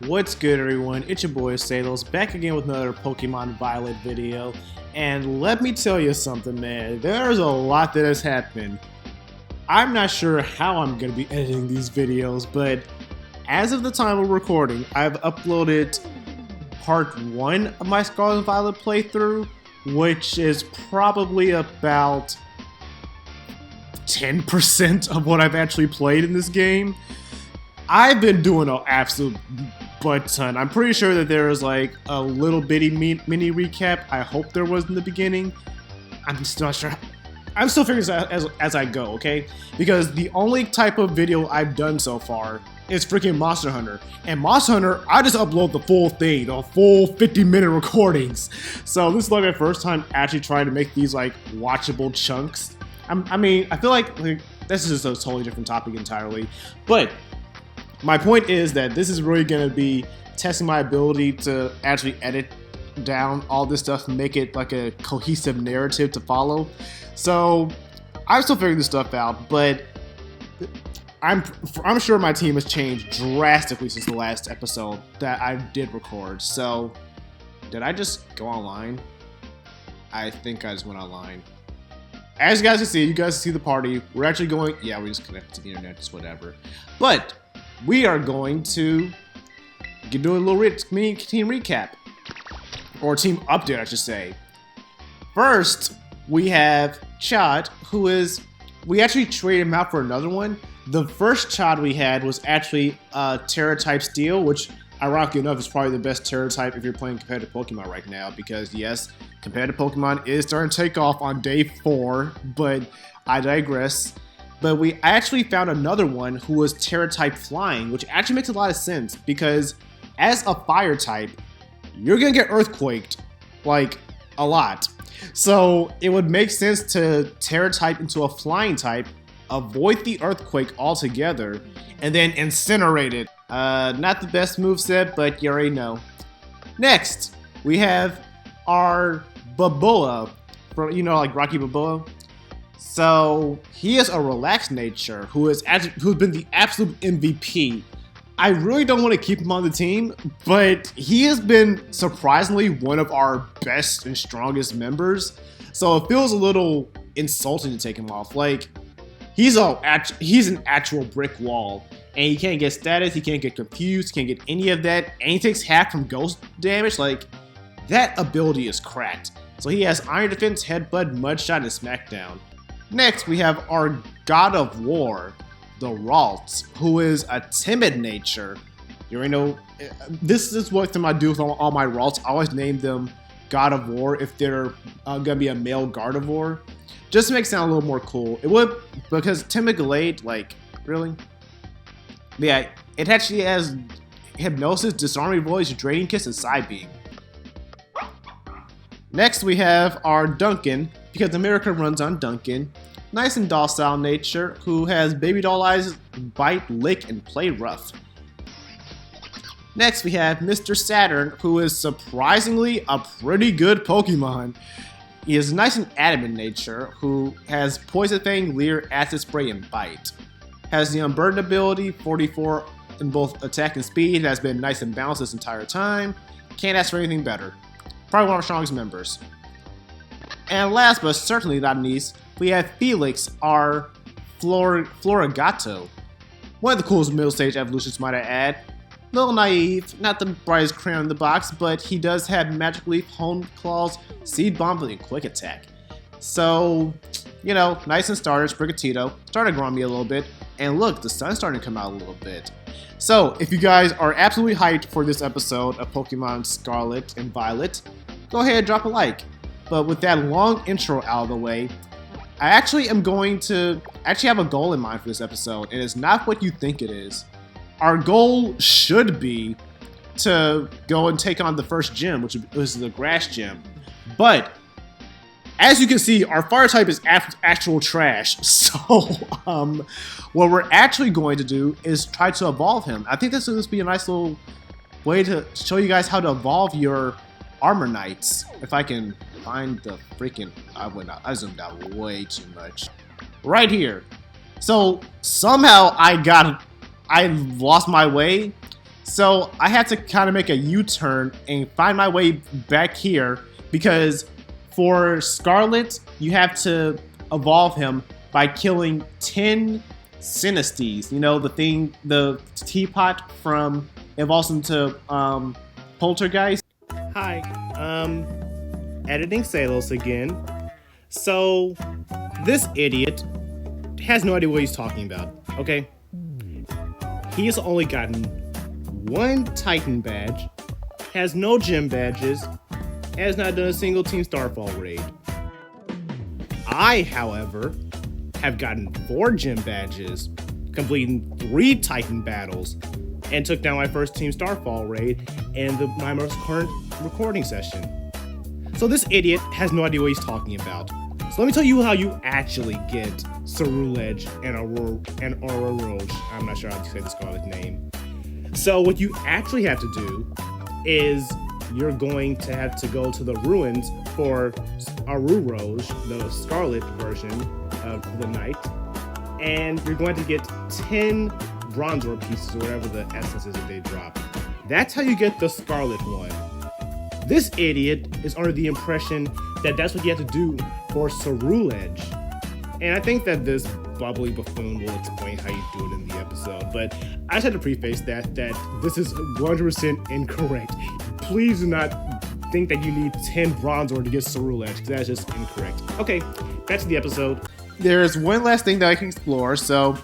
What's good, everyone? It's your boy Salos, back again with another Pokemon Violet video. And let me tell you something, man. There's a lot that has happened. I'm not sure how I'm going to be editing these videos, but as of the time of recording, I've uploaded part 1 of my Scarlet and Violet playthrough, which is probably about 10% of what I've actually played in this game. I've been doing an absolute butt ton. I'm pretty sure that there is like a little bitty mini recap. I hope there was in the beginning. I'm still not sure. I'm still figuring this out as I go, okay? Because the only type of video I've done so far is freaking Monster Hunter. And Monster Hunter, I just upload the full thing, the full 50-minute recordings. So this is like my first time actually trying to make these like watchable chunks. I mean, I feel like this is just a totally different topic entirely. But my point is that this is really going to be testing my ability to actually edit down all this stuff and make it like a cohesive narrative to follow. So I'm still figuring this stuff out, but I'm sure my team has changed drastically since the last episode that I did record. So did I just go online? I think I just went online. As you guys can see, the party. We're actually going, yeah, we just connected to the internet, just whatever. But we are going to do a little mini team recap. Or team update, I should say. First, we have Chad, who is... We actually traded him out for another one. The first Chad we had was actually Terra-type Steel, which, ironically enough, is probably the best Terra-type if you're playing competitive Pokemon right now. Because, yes, competitive Pokemon is starting to take off on day 4, but I digress. But I actually found another one who was Terra-type Flying, which actually makes a lot of sense because as a Fire type, you're gonna get Earthquaked, like, a lot. So it would make sense to Terra-type into a Flying type, avoid the Earthquake altogether, and then Incinerate it. Not the best moveset, but you already know. Next, we have our Babola, from, you know, like Rocky Babola. So he is a relaxed nature who's been the absolute MVP. I really don't want to keep him on the team, but he has been surprisingly one of our best and strongest members. So it feels a little insulting to take him off. Like, he's an actual brick wall, and he can't get status, he can't get confused, can't get any of that, and he takes half from ghost damage. Like, that ability is cracked. So he has Iron Defense, Headbutt, Mudshot, and Smackdown. Next, we have our God of War, the Ralts, who is a timid nature. You already know, this is what I do with all my Ralts. I always name them God of War if they're gonna be a male Gardevoir. Just to make it sound a little more cool. It would, because Timid Glade, like, really? Yeah, it actually has Hypnosis, Disarming Voice, Draining Kiss, and Psybeam. Next, we have our Duncan, because America runs on Duncan. Nice and docile nature, who has baby doll eyes, bite, lick, and play rough. Next, we have Mr. Saturn, who is surprisingly a pretty good Pokemon. He is nice and adamant nature, who has Poison Fang, Leer, Acid Spray, and Bite. Has the Unburden ability, 44 in both attack and speed, has been nice and balanced this entire time. Can't ask for anything better. Probably one of our strongest members. And last but certainly not least, we have Felix, our Florigato. One of the coolest middle stage evolutions, might I add. Little naive, not the brightest crayon in the box, but he does have Magic Leaf, Hone Claws, Seed Bomb, and Quick Attack. So, you know, nice and starter, Sprigatito, started growing me a little bit, and look, the sun's starting to come out a little bit. So, if you guys are absolutely hyped for this episode of Pokemon Scarlet and Violet, go ahead and drop a like. But with that long intro out of the way, I actually am going to have a goal in mind for this episode, and it's not what you think it is. Our goal should be to go and take on the first gym, which is the grass gym. But as you can see, our fire type is actual trash. So what we're actually going to do is try to evolve him. I think this will just be a nice little way to show you guys how to evolve your Armor Knights. If I can find the freaking... I zoomed out way too much. Right here. So somehow I lost my way, So I had to kind of make a U-turn and find my way back here because for Scarlet, you have to evolve him by killing 10 Sinistes. You know, the thing, the teapot from evolves into Poltergeist. Hi, editing Salos again. So, this idiot has no idea what he's talking about, okay? He has only gotten one Titan badge, has no gym badges, has not done a single Team Starfall raid. I, however, have gotten 4 gym badges, completing 3 Titan battles, and took down my first Team Starfall raid in my most current recording session. So this idiot has no idea what he's talking about. So let me tell you how you actually get Ceruledge and Aurora Rouge. I'm not sure how to say the Scarlet name. So what you actually have to do is you're going to have to go to the ruins for Aurora Rouge, the Scarlet version of the Knight, and you're going to get 10 bronze ore pieces or whatever the essence is that they drop. That's how you get the Scarlet one. This idiot is under the impression that that's what you have to do for Ceruledge. And I think that this bubbly buffoon will explain how you do it in the episode, but I just had to preface that this is 100% incorrect. Please do not think that you need 10 bronze ore to get Ceruledge, because that's just incorrect. Okay, back to the episode. There's one last thing that I can explore, so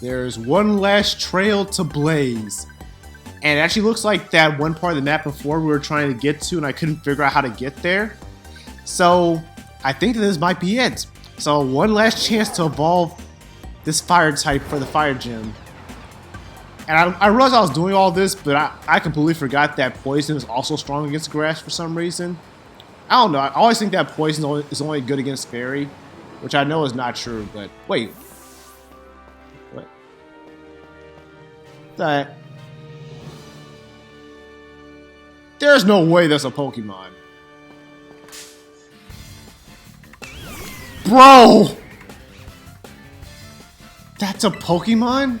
there's one last trail to blaze. And it actually looks like that one part of the map before we were trying to get to and I couldn't figure out how to get there. So I think that this might be it. So one last chance to evolve this fire type for the fire gym. And I realized I was doing all this, but I completely forgot that poison is also strong against grass for some reason. I don't know, I always think that poison is only good against fairy, which I know is not true, but wait. What? There's no way that's a Pokemon. Bro! That's a Pokemon?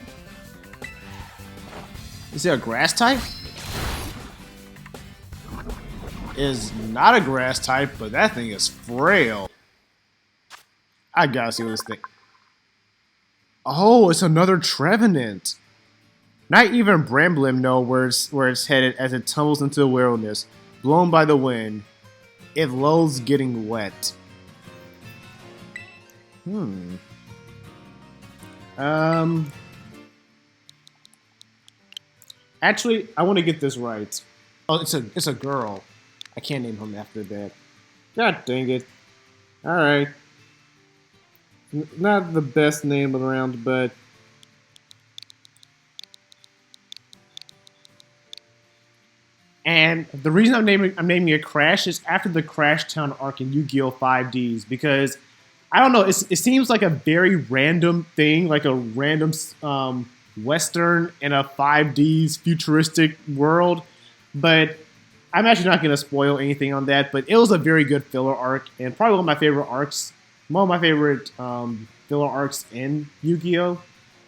Is it a grass type? Is not a grass type, but that thing is frail. I gotta see what this thing... Oh, it's another Trevenant. Not even Bramblem know where it's headed as it tumbles into the wilderness, blown by the wind. It loathes getting wet. Actually, I want to get this right. Oh, it's a girl. I can't name him after that. God dang it. Alright. Not the best name around, but... And the reason I'm naming it Crash is after the Crash Town arc in Yu-Gi-Oh! 5Ds, because I don't know, it seems like a very random thing, like a random Western in a 5Ds futuristic world, but I'm actually not going to spoil anything on that, but it was a very good filler arc, and probably one of my favorite arcs, filler arcs in Yu-Gi-Oh!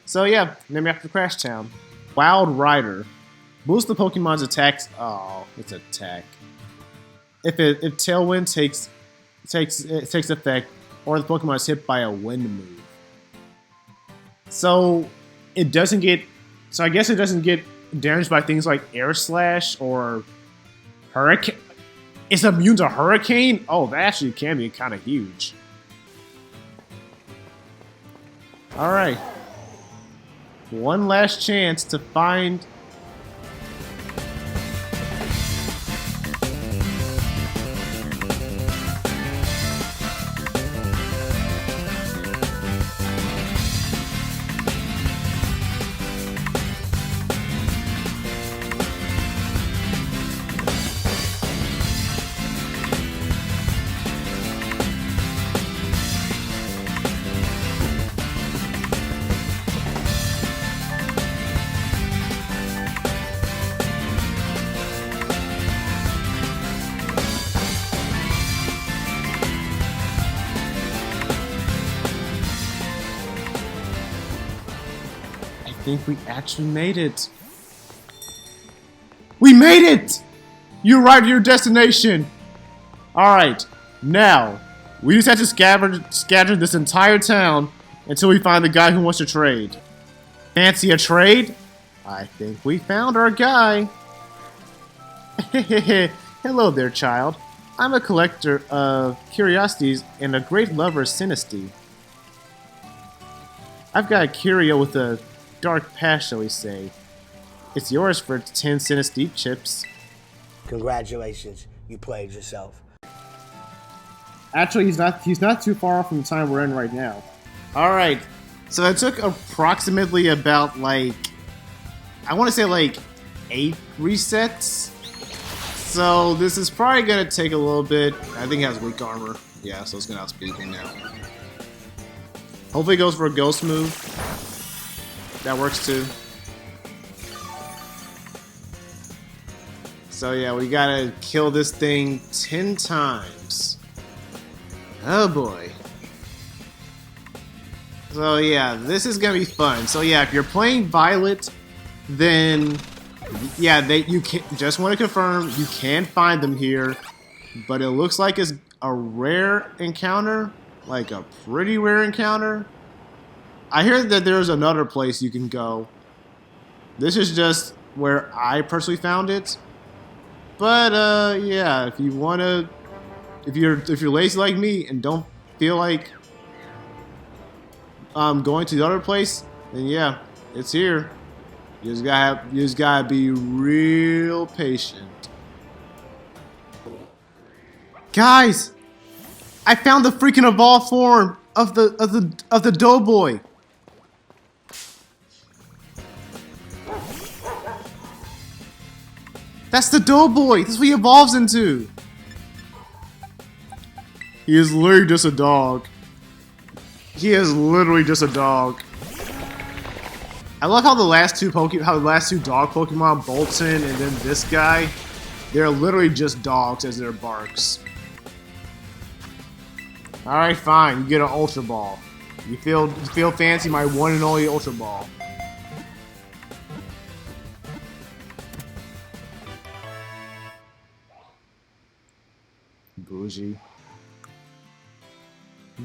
So yeah, named after Crash Town. Wild Rider. Boost the Pokemon's attacks. Oh, it's attack. If Tailwind takes effect, or the Pokemon is hit by a wind move. So it doesn't get. So I guess it doesn't get damaged by things like Air Slash or Hurricane. It's immune to Hurricane. Oh, that actually can be kind of huge. All right. One last chance to find. I think we actually made it. We made it! You arrived at your destination! Alright, now, we just have to scatter this entire town until we find the guy who wants to trade. Fancy a trade? I think we found our guy. Hello there, child. I'm a collector of curiosities and a great lover of synesty. I've got a curio with a dark past, shall we say. It's yours for 10 synesty chips. Congratulations, you played yourself. Actually, he's not too far off from the time we're in right now. Alright, so it took approximately about, like, I want to say, like, 8 resets. So this is probably going to take a little bit. I think it has weak armor. Yeah, so it's going to outspeed me now. Hopefully it goes for a ghost move. That works too. So yeah, we gotta kill this thing 10 times. Oh boy. So yeah, this is gonna be fun. So yeah, if you're playing Violet, then yeah, you can just want to confirm you can find them here, but it looks like it's a rare encounter, like a pretty rare encounter. I hear that there's another place you can go. This is just where I personally found it. But yeah, if you wanna, if you're lazy like me and don't feel like going to the other place, then yeah, it's here. You just gotta be real patient. Guys, I found the freaking evolved form of the Doughboy. That's the Doughboy. That's what he evolves into. He is literally just a dog. He is literally just a dog. I love how the last two dog Pokemon, Bolton and then this guy, they're literally just dogs as their barks. Alright, fine. You get an Ultra Ball. You feel fancy? My one and only Ultra Ball. Bougie.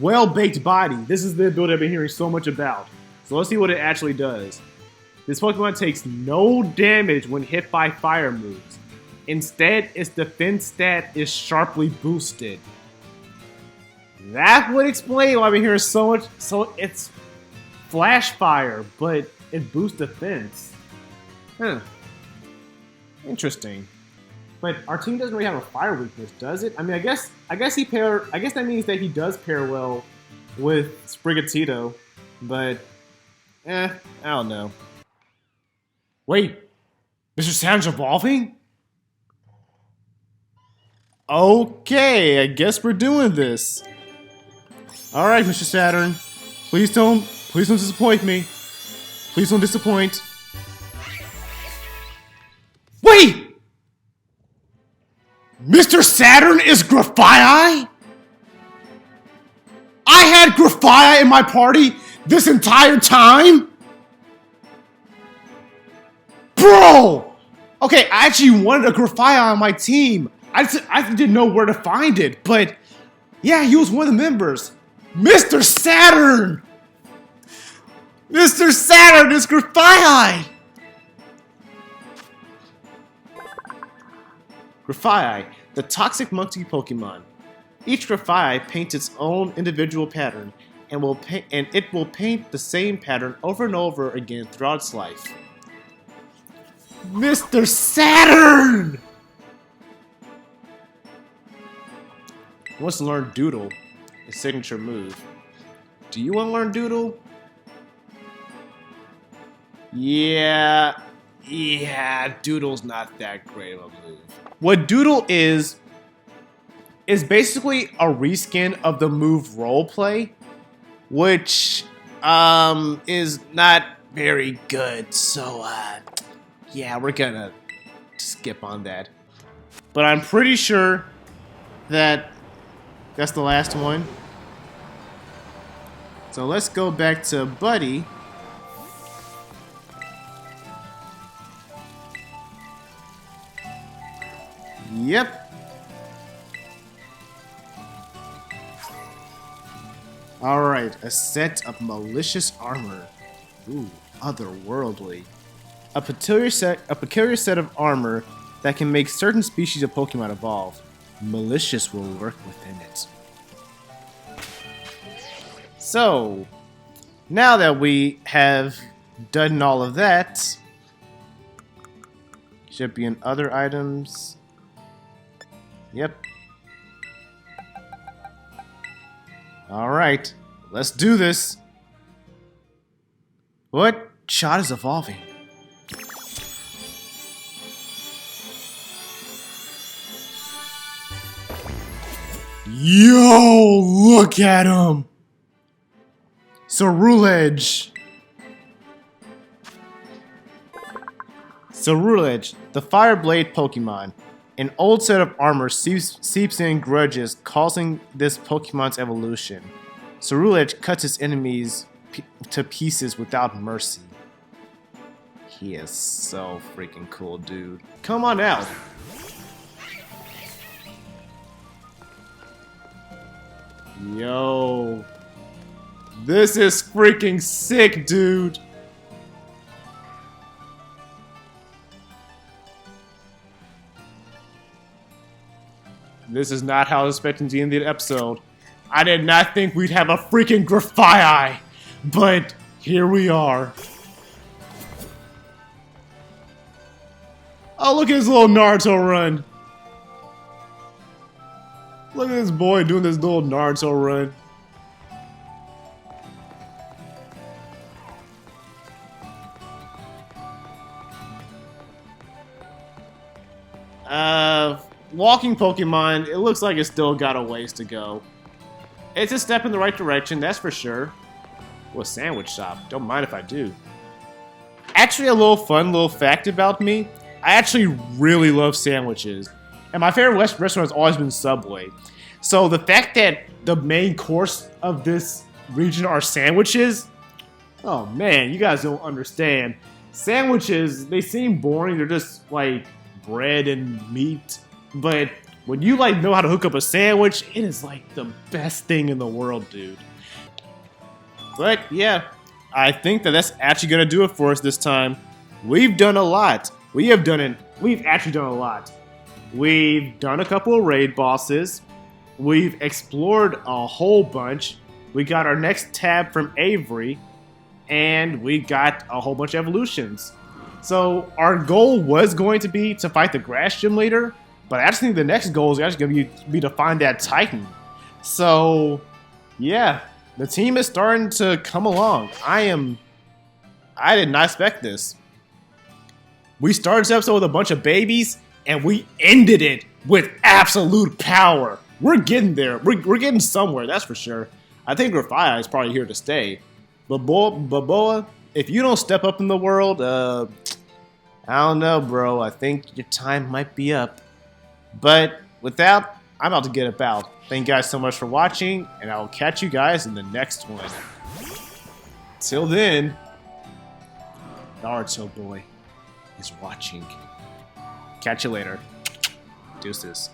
Well-baked body. This is the ability I've been hearing so much about. So let's see what it actually does. This Pokemon takes no damage when hit by fire moves. Instead, its defense stat is sharply boosted. That would explain why I've been hearing so much. So it's Flash Fire, but it boosts defense. Huh. Interesting. But our team doesn't really have a fire weakness, does it? I mean, I guess that means that he does pair well with Sprigatito, but I don't know. Wait, Mr. Saturn's evolving? Okay, I guess we're doing this. All right, Mr. Saturn, please don't disappoint me. Please don't disappoint. Wait! Mr. Saturn is Grafaiai? I had Grafaiai in my party this entire time? Bro! Okay, I actually wanted a Grafaiai on my team. I didn't know where to find it, but yeah, he was one of the members. Mr. Saturn! Mr. Saturn is Grafaiai! Grafaiai, the toxic monkey Pokemon. Each Grafaiai paints its own individual pattern, and it will paint the same pattern over and over again throughout its life. Mr. Saturn! He wants to learn Doodle, his signature move. Do you want to learn Doodle? Yeah, Doodle's not that great of a move. What Doodle is basically a reskin of the move Roleplay, which is not very good. So yeah, we're gonna skip on that. But I'm pretty sure that that's the last one. So let's go back to Buddy. Yep. Alright, a set of malicious armor. Ooh, otherworldly. A peculiar set of armor that can make certain species of Pokemon evolve. Malicious will lurk within it. So, now that we have done all of that, should be in other items. Yep. Alright, let's do this. What shot is evolving? Yo, look at him! Cerulege. Cerulege, the Fire Blade Pokemon. An old set of armor seeps in grudges, causing this Pokemon's evolution. Cerulege cuts its enemies to pieces without mercy. He is so freaking cool, dude. Come on out. Yo. This is freaking sick, dude. This is not how I was expecting to end the episode. I did not think we'd have a freaking Grafaiai, but here we are. Oh, look at his little Naruto run. Look at this boy doing this little Naruto run. Walking Pokemon, it looks like it's still got a ways to go. It's a step in the right direction, that's for sure. Well, a sandwich shop. Don't mind if I do. Actually, a little fact about me. I actually really love sandwiches. And my favorite restaurant has always been Subway. So the fact that the main course of this region are sandwiches, oh man, you guys don't understand. Sandwiches, they seem boring. They're just like bread and meat. But when you like know how to hook up a sandwich, it is like the best thing in the world, dude. But yeah, I think that's actually gonna do it for us this time. We've done a lot. We've actually done a lot. We've done a couple of raid bosses. We've explored a whole bunch. We got our next tab from Avery, and we got a whole bunch of evolutions. So our goal was going to be to fight the grass gym leader, but I actually think the next goal is actually going to be to find that Titan. So yeah, the team is starting to come along. I did not expect this. We started this episode with a bunch of babies, and we ended it with absolute power. We're getting there. We're getting somewhere, that's for sure. I think Grafaiai is probably here to stay. But Boa, if you don't step up in the world, I don't know, bro. I think your time might be up. But with that, I'm about to get about. Thank you guys so much for watching, and I will catch you guys in the next one. Till then, Naruto boy is watching. Catch you later. Deuces.